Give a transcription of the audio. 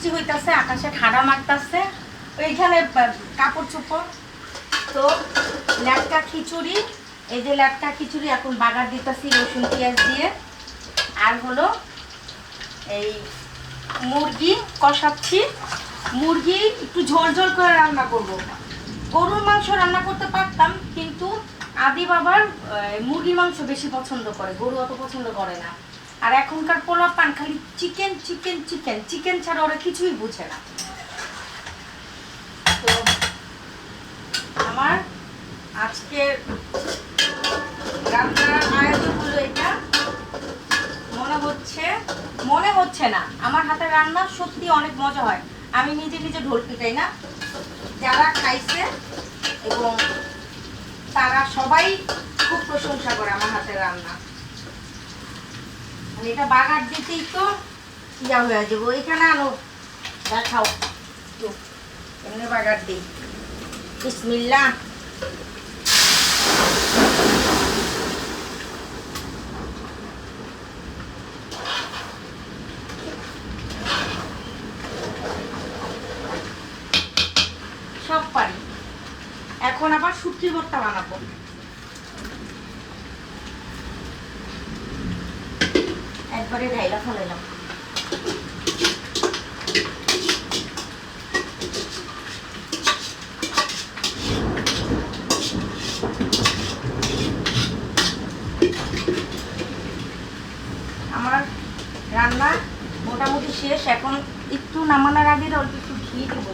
বৃষ্টি হইতাছে, আকাশে ঠাডা মারতাছে, ওইখানে কাপড় চোপড়। তো ল্যাটকা খিচুড়ি, এই যে ল্যাটকা খিচুড়ি এখন বাগার দিতেছি রসুন পেঁয়াজ দিয়ে। আর হলো এই মুরগি কষাচ্ছি, মুরগি একটু ঝোল ঝোল করে রান্না করব। গরুর মাংস রান্না করতে পারতাম, কিন্তু আদি বাবার মুরগির মাংস বেশি পছন্দ করে, গরু অত পছন্দ করে না। আর এখনকার পোলাপান খালি চিকেন চিকেন চিকেন, চিকেন ছাড়া ওরা কিছুই বুঝে না। তো আমার আজকের রান্নার আয়োজন হলো এটা। মনে হচ্ছে না আমার হাতের রান্না সত্যি অনেক মজা হয়। আমি নিজে নিজে ঢোল পিটাই না, যারা খাইছে এবং তারা সবাই খুব প্রশংসা করে আমার হাতের রান্না। মানে এটা বাগার দিতেই তো ইয়া হয়ে যাবো। এখানে আনো, দেখাও তো এমনি বাগার দিই। বিসমিল্লাহ। সব পারি। এখন আবার শুটকির ভর্তা বানাবো। একবারে ঢাইলা ফেলাইলাম। আমার রান্না মোটামুটি শেষ। এখন একটু নামানোর আগে অল্প একটু ঘি দেবো।